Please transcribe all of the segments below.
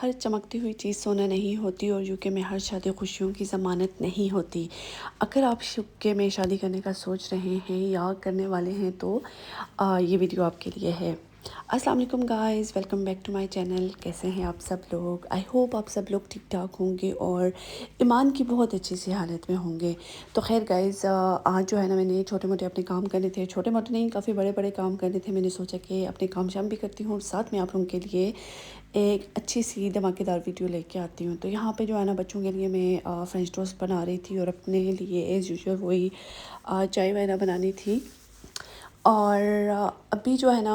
ہر چمکتی ہوئی چیز سونا نہیں ہوتی اور یوکے میں ہر شادی خوشیوں کی ضمانت نہیں ہوتی۔ اگر آپ یوکے میں شادی کرنے کا سوچ رہے ہیں یا کرنے والے ہیں تو یہ ویڈیو آپ کے لیے ہے۔ السلام علیکم guys, welcome back to my channel. کیسے ہیں آپ سب لوگ؟ آئی ہوپ آپ سب لوگ ٹھیک ٹھاک ہوں گے اور ایمان کی بہت اچھی سی حالت میں ہوں گے۔ تو خیر گائز، آج جو ہے نا میں نے چھوٹے موٹے اپنے کام کرنے تھے، چھوٹے موٹے نہیں کافی بڑے بڑے کام کرنے تھے۔ میں نے سوچا کہ اپنے کام شام بھی کرتی ہوں اور ساتھ میں آپ لوگوں کے لیے ایک اچھی سی دھماکے دار ویڈیو لے کے آتی ہوں۔ تو یہاں پہ جو ہے نا بچوں کے لیے میں فرینچ ٹوسٹ بنا رہی تھی اور اپنے لیے ایز یوزول وہی چائے وغیرہ بنانی تھی۔ اور ابھی جو ہے نا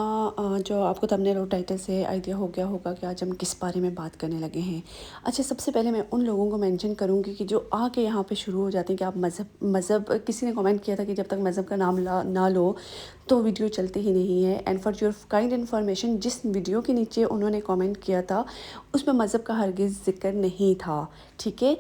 جو آپ کو تھمبنیل اور ٹائٹل سے آئیڈیا ہو گیا ہوگا کہ آج ہم کس بارے میں بات کرنے لگے ہیں۔ اچھا، سب سے پہلے میں ان لوگوں کو مینشن کروں گی کہ جو آ کے یہاں پہ شروع ہو جاتے ہیں کہ آپ مذہب کسی نے کامنٹ کیا تھا کہ جب تک مذہب کا نام نہ لو تو ویڈیو چلتی ہی نہیں ہے۔ And for your kind information, جس ویڈیو کے نیچے انہوں نے کامنٹ کیا تھا اس میں مذہب کا ہرگز ذکر نہیں تھا، ٹھیک ہے۔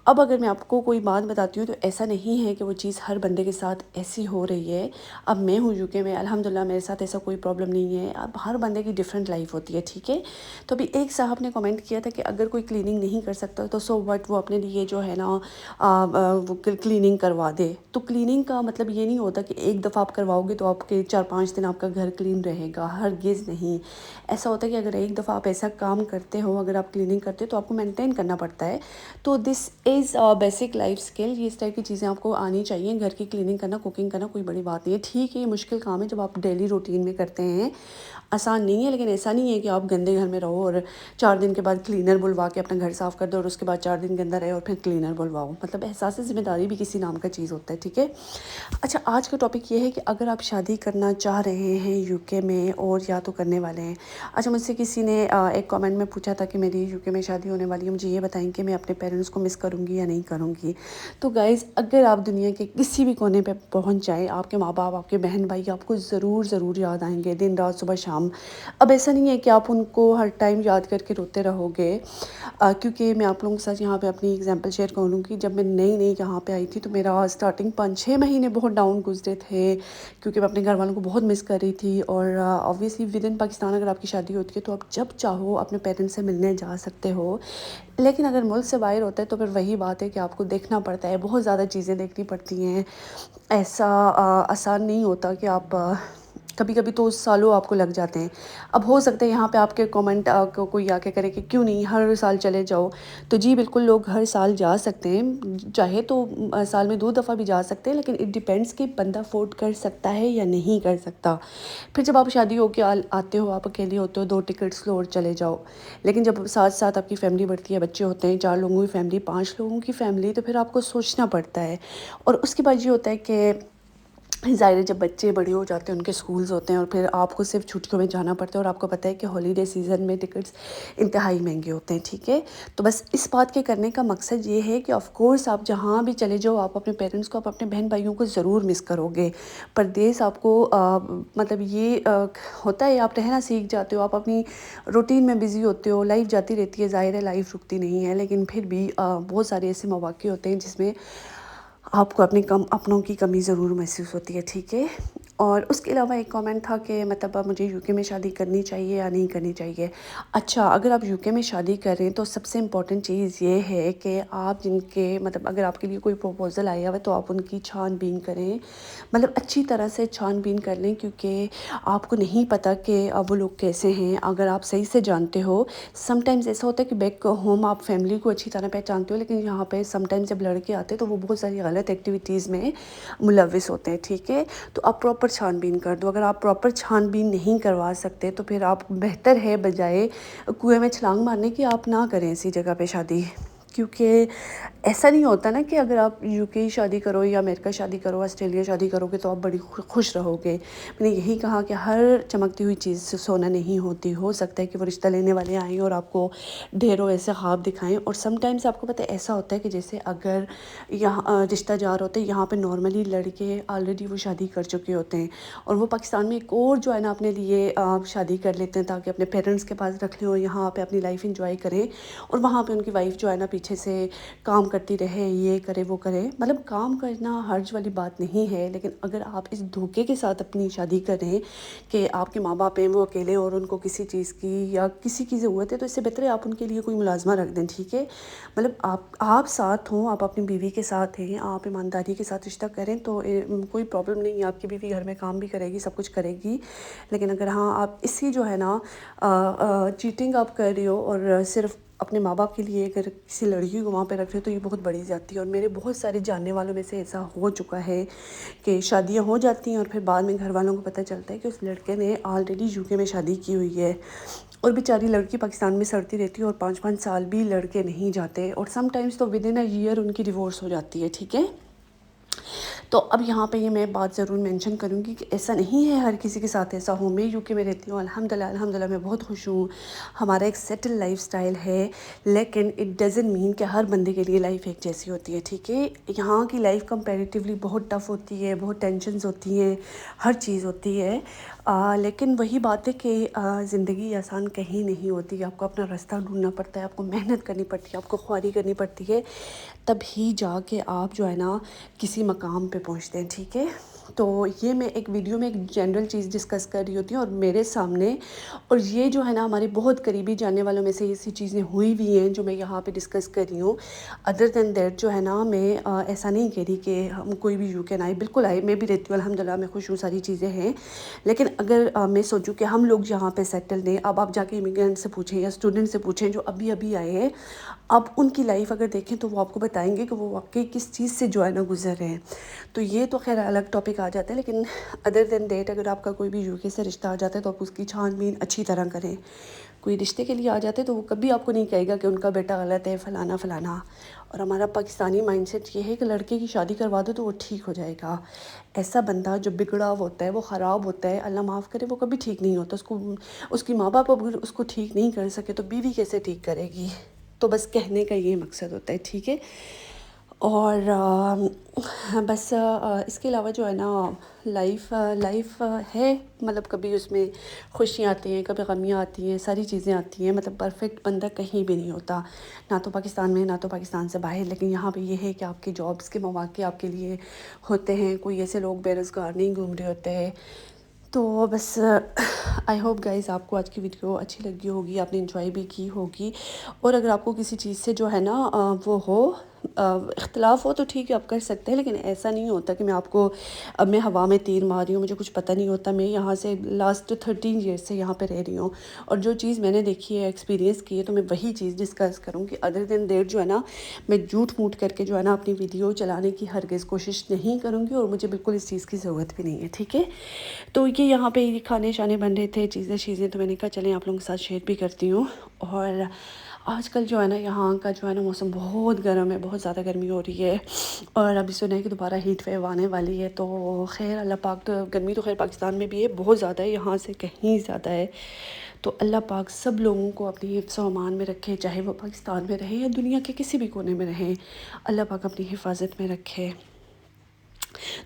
اب اگر میں آپ کو کوئی بات بتاتی ہوں تو ایسا نہیں ہے کہ وہ چیز ہر بندے کے ساتھ ایسی ہو رہی ہے۔ اب میں ہوں یوکے میں، الحمدللہ میرے ساتھ ایسا کوئی پرابلم نہیں ہے۔ اب ہر بندے کی ڈیفرنٹ لائف ہوتی ہے، ٹھیک ہے۔ تو ابھی ایک صاحب نے کامنٹ کیا تھا کہ اگر کوئی کلیننگ نہیں کر سکتا تو سو وٹ، وہ اپنے لیے جو ہے نا وہ کلیننگ کروا دے۔ تو کلیننگ کا مطلب یہ نہیں ہوتا کہ ایک دفعہ آپ کرواؤ گے تو آپ کے 4-5 دن آپ کا گھر کلین رہے گا، ہرگز نہیں۔ ایسا ہوتا ہے کہ اگر ایک دفعہ آپ ایسا کام کرتے ہو، اگر آپ کلیننگ کرتے ہو تو آپ کو مینٹین کرنا پڑتا ہے۔ تو دس از بیسک لائف اسکل، یہ اس ٹائپ کی چیزیں آپ کو آنی چاہیے۔ گھر کی کلیننگ کرنا، کوکنگ کرنا کوئی بڑی بات نہیں ہے، ٹھیک ہے یہ مشکل کام ہے جب آپ ڈیلی روٹین میں کرتے ہیں، آسان نہیں ہے۔ لیکن ایسا نہیں ہے کہ آپ گندے گھر میں رہو اور 4 دن کے بعد کلینر بلوا کے اپنا گھر صاف کر دو اور اس کے بعد 4 دن گندہ رہے اور پھر کلینر بلواؤ۔ مطلب احساس ذمہ داری بھی کسی نام کا چیز ہوتا ہے، ٹھیک ہے۔ اچھا، آج کا ٹاپک یہ ہے کہ اگر آپ شادی کرنا چاہ رہے ہیں یوکے میں اور یا تو کرنے والے ہیں۔ اچھا، مجھ سے کسی نے ایک کامنٹ میں پوچھا تھا کہ میری یوکے میں شادی ہونے والی ہے، مجھے یہ بتائیں کہ میں اپنے پیرنٹس کو مس کروں گی یا نہیں کروں گی۔ تو گائز، اگر آپ دنیا کے کسی بھی کونے پہ پہنچ جائیں، آپ کے ماں باپ، آپ کے بہن بھائی آپ کو ضرور یاد آئیں گے، دن رات صبح شام۔ اب ایسا نہیں ہے کہ آپ ان کو ہر ٹائم یاد کر کے روتے رہو گے، کیونکہ میں آپ لوگوں کے ساتھ یہاں پہ اپنی ایگزامپل شیئر کروں کہ جب میں نئی یہاں پہ آئی تھی تو میرا اسٹارٹنگ 5-6 مہینے بہت ڈاؤن گزرے تھے، کیونکہ میں اپنے گھر والوں کو بہت مس کر رہی تھی۔ اور آبویسلی ود ان پاکستان اگر آپ کی شادی ہوتی ہے تو آپ جب چاہو اپنے پیرنٹس سے ملنے جا سکتے ہو، لیکن اگر ملک سے باہر ہوتا ہے تو پھر وہی بات ہے کہ آپ کو دیکھنا پڑتا ہے، بہت زیادہ چیزیں دیکھنی پڑتی ہیں۔ ایسا آسان نہیں ہوتا کہ آپ کبھی کبھی تو سالوں آپ کو لگ جاتے ہیں۔ اب ہو سکتا ہے یہاں پہ آپ کے کامنٹ کو کوئی آ کے کرے کہ کیوں نہیں ہر سال چلے جاؤ، تو جی بالکل لوگ ہر سال جا سکتے ہیں، چاہے تو سال میں 2 دفعہ بھی جا سکتے ہیں، لیکن اٹ ڈیپینڈس کہ بندہ افورڈ کر سکتا ہے یا نہیں کر سکتا۔ پھر جب آپ شادی ہو کے آتے ہو، آپ اکیلے ہوتے ہو، 2 ٹکٹس لو اور چلے جاؤ۔ لیکن جب ساتھ ساتھ آپ کی فیملی بڑھتی ہے، بچے ہوتے ہیں، 4 لوگوں کی فیملی، 5 لوگوں کی فیملی، تو پھر آپ کو سوچنا پڑتا ہے۔ اور اس کے بعد یہ ہوتا ہے کہ ظاہر ہے جب بچے بڑے ہو جاتے ہیں، ان کے سکولز ہوتے ہیں اور پھر آپ کو صرف چھٹیوں میں جانا پڑتا ہے، اور آپ کو پتہ ہے کہ ہالیڈے سیزن میں ٹکٹس انتہائی مہنگے ہوتے ہیں، ٹھیک ہے۔ تو بس اس بات کے کرنے کا مقصد یہ ہے کہ آف کورس آپ جہاں بھی چلے جاؤ، آپ اپنے پیرنٹس کو، آپ اپنے بہن بھائیوں کو ضرور مس کرو گے۔ پردیس آپ کو مطلب یہ ہوتا ہے، آپ رہنا سیکھ جاتے ہو، آپ اپنی روٹین میں بزی ہوتے ہو، لائف جاتی رہتی ہے، ظاہر ہے لائف رکتی نہیں ہے، لیکن پھر بھی بہت سارے ایسے مواقع ہوتے ہیں جس میں آپ کو اپنوں کی کمی ضرور محسوس ہوتی ہے، ٹھیک ہے۔ اور اس کے علاوہ ایک کامنٹ تھا کہ مطلب مجھے یوکے میں شادی کرنی چاہیے یا نہیں کرنی چاہیے۔ اچھا، اگر آپ یوکے میں شادی کر رہے ہیں تو سب سے امپورٹنٹ چیز یہ ہے کہ آپ جن کے مطلب اگر آپ کے لیے کوئی پروپوزل آیا ہوا ہے تو آپ ان کی چھان بین کریں، مطلب اچھی طرح سے چھان بین کر لیں، کیونکہ آپ کو نہیں پتہ کہ وہ لوگ کیسے ہیں۔ اگر آپ صحیح سے جانتے ہو، سم ٹائمز ایسا ہوتا ہے کہ بیک ہوم آپ فیملی کو اچھی طرح پہچانتے ہو، لیکن یہاں پہ سم ٹائمز جب لڑکے آتے ہیں تو وہ بہت ساری غلط ایکٹیویٹیز میں ملوث ہوتے ہیں، ٹھیک ہے۔ تو آپ پراپر چھان بین کر دو۔ اگر آپ پراپر چھان بین نہیں کروا سکتے تو پھر آپ بہتر ہے بجائے کنویں میں چھلانگ مارنے کی آپ نہ کریں ایسی جگہ پہ شادی، کیونکہ ایسا نہیں ہوتا نا کہ اگر آپ یوکے شادی کرو یا امریکہ شادی کرو، آسٹریلیا شادی کرو گے تو آپ بڑی خوش رہو گے۔ میں نے یہی کہا کہ ہر چمکتی ہوئی چیز سے سونا نہیں ہوتی، ہو سکتا ہے کہ وہ رشتہ لینے والے آئیں اور آپ کو ڈھیروں ایسے خواب دکھائیں۔ اور سم ٹائمز آپ کو پتہ ہے ایسا ہوتا ہے کہ جیسے اگر یہاں رشتہ جار ہوتے ہیں، یہاں پہ نارملی لڑکے آلریڈی وہ شادی کر چکے ہوتے ہیں اور وہ پاکستان میں ایک اور جو ہے نا اپنے لیے شادی کر لیتے ہیں تاکہ اپنے پیرنٹس کے پاس رکھ لیں اور یہاں پہ اپنی لائف انجوائے کریں، اور وہاں پہ ان کی وائف جو ہے نا پیچھے سے کام کرتی رہے، یہ کرے وہ کرے. مطلب کام کرنا حرج والی بات نہیں ہے، لیکن اگر آپ اس دھوکے کے ساتھ اپنی شادی کریں کہ آپ کے ماں باپ ہیں وہ اکیلے اور ان کو کسی چیز کی یا کسی کی ضرورت ہے، تو اس سے بہتر ہے آپ ان کے لیے کوئی ملازمہ رکھ دیں. ٹھیک ہے، مطلب آپ ساتھ ہوں، آپ اپنی بیوی کے ساتھ ہیں، آپ ایمانداری کے ساتھ رشتہ کریں تو کوئی پرابلم نہیں ہے. آپ کی بیوی گھر میں کام بھی کرے گی، سب کچھ کرے گی. لیکن اگر ہاں آپ اسی جو ہے نا چیٹنگ آپ کر رہے ہو اور صرف اپنے ماں باپ کے لیے اگر کسی لڑکی کو وہاں پہ رکھ رہے ہو تو یہ بہت بڑی زیادتی ہے. اور میرے بہت سارے جاننے والوں میں سے ایسا ہو چکا ہے کہ شادیاں ہو جاتی ہیں اور پھر بعد میں گھر والوں کو پتہ چلتا ہے کہ اس لڑکے نے آلریڈی UK میں شادی کی ہوئی ہے، اور بیچاری لڑکی پاکستان میں سڑتی رہتی ہے اور 5 سال بھی لڑکے نہیں جاتے، اور سم ٹائمز تو ود ان اے ایئر ان کی ڈیورس ہو جاتی ہے. ٹھیک ہے، تو اب یہاں پہ یہ میں بات ضرور مینشن کروں گی کہ ایسا نہیں ہے ہر کسی کے ساتھ ایسا ہو. میں UK میں رہتی ہوں، الحمدللہ میں بہت خوش ہوں. ہمارا ایک سیٹل لائف سٹائل ہے، لیکن اٹ ڈزنٹ مین کہ ہر بندے کے لیے لائف ایک جیسی ہوتی ہے. ٹھیک ہے، یہاں کی لائف کمپیریٹیولی بہت ٹف ہوتی ہے، بہت ٹینشنز ہوتی ہیں، ہر چیز ہوتی ہے. لیکن وہی بات ہے کہ زندگی آسان کہیں نہیں ہوتی. آپ کو اپنا راستہ ڈھونڈنا پڑتا ہے، آپ کو محنت کرنی پڑتی ہے، آپ کو خواری کرنی پڑتی ہے، تبھی جا کے آپ جو ہے نا کسی مقام پہ پہنچتے ہیں. ٹھیک ہے، تو یہ میں ایک ویڈیو میں ایک جنرل چیز ڈسکس کر رہی ہوتی ہوں اور میرے سامنے، اور یہ جو ہے نا ہمارے بہت قریبی جاننے والوں میں سے ایسی چیزیں ہوئی بھی ہیں جو میں یہاں پہ ڈسکس کر رہی ہوں. ادر دین دیٹ جو ہے نا میں ایسا نہیں کہہ رہی کہ ہم کوئی بھی UK نہ آئے، بالکل آئے، میں بھی رہتی ہوں الحمدللہ، میں خوش ہوں، ساری چیزیں ہیں. لیکن اگر میں سوچوں کہ ہم لوگ جہاں پہ سیٹل ہیں، اب آپ جا کے امیگرینٹ سے پوچھیں یا اسٹوڈنٹ سے پوچھیں جو ابھی آئے ہیں، اب ان کی لائف اگر دیکھیں تو وہ آپ کو بتائیں گے کہ وہ واقعی کس چیز سے جو ہے نا گزر رہے ہیں. تو یہ تو خیر الگ ٹاپک آ جاتا ہے، لیکن ادر دین دیٹ اگر آپ کا کوئی بھی UK سے رشتہ آ جاتا ہے تو آپ اس کی چھان بین اچھی طرح کریں. کوئی رشتے کے لیے آ جاتے تو وہ کبھی آپ کو نہیں کہے گا کہ ان کا بیٹا غلط ہے، فلانا فلانا. اور ہمارا پاکستانی مائنڈ سیٹ یہ ہے کہ لڑکے کی شادی کروا دو تو وہ ٹھیک ہو جائے گا. ایسا بندہ جو بگڑا ہوتا ہے، وہ خراب ہوتا ہے، اللہ معاف کرے، وہ کبھی ٹھیک نہیں ہوتا. اس کی ماں باپ اگر اس کو ٹھیک نہیں کر سکے تو بیوی کیسے ٹھیک کرے گی؟ تو بس کہنے کا یہ مقصد ہوتا ہے. ٹھیک ہے، اور بس اس کے علاوہ جو ہے نا لائف ہے، مطلب کبھی اس میں خوشیاں آتی ہیں، کبھی غمیاں آتی ہیں، ساری چیزیں آتی ہیں. مطلب پرفیکٹ بندہ کہیں بھی نہیں ہوتا، نہ تو پاکستان میں نہ تو پاکستان سے باہر. لیکن یہاں پہ یہ ہے کہ آپ کے جابس کے مواقع آپ کے لیے ہوتے ہیں، کوئی ایسے لوگ بے روزگار نہیں گھوم رہے ہوتے ہیں. تو بس آئی ہوپ گائز آپ کو آج کی ویڈیو اچھی لگی ہوگی، آپ نے انجوائے بھی کی ہوگی. اور اگر آپ کو کسی چیز سے جو ہے نا وہ ہو اختلاف ہو تو ٹھیک ہے آپ کر سکتے ہیں، لیکن ایسا نہیں ہوتا کہ میں آپ کو اب میں ہوا میں تیر مار رہی ہوں، مجھے کچھ پتہ نہیں ہوتا. میں یہاں سے لاسٹ 13 ایئرس سے یہاں پہ رہ رہی ہوں، اور جو چیز میں نے دیکھی ہے، ایکسپیرینس کی ہے، تو میں وہی چیز ڈسکس کروں کہ ادر دین دیٹ جو ہے نا میں جھوٹ موٹ کر کے جو ہے نا اپنی ویڈیو چلانے کی ہرگز کوشش نہیں کروں گی، اور مجھے بالکل اس چیز کی ضرورت بھی نہیں ہے. ٹھیک ہے، تو یہ یہاں پہ کھانے شانے بن رہے تھے، چیزیں تو میں نے کہا چلیں آپ لوگوں کے ساتھ شیئر بھی کرتی ہوں. اور آج کل جو ہے نا یہاں کا جو ہے نا موسم بہت گرم ہے، بہت زیادہ گرمی ہو رہی ہے، اور ابھی سنا ہے کہ دوبارہ ہیٹ ویو آنے والی ہے. تو خیر اللہ پاک، تو گرمی تو خیر پاکستان میں بھی ہے، بہت زیادہ ہے، یہاں سے کہیں زیادہ ہے. تو اللہ پاک سب لوگوں کو اپنی حفظ و امان میں رکھے، چاہے وہ پاکستان میں رہیں یا دنیا کے کسی بھی کونے میں رہیں، اللہ پاک اپنی حفاظت میں رکھے.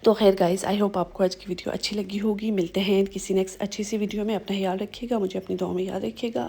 تو خیر گائز، آئی ہوپ آپ کو آج کی ویڈیو اچھی لگی ہوگی. ملتے ہیں کسی نیکسٹ اچھی سی ویڈیو میں. اپنا خیال رکھیے گا، مجھے اپنی دعاؤں میں یاد رکھیے گا.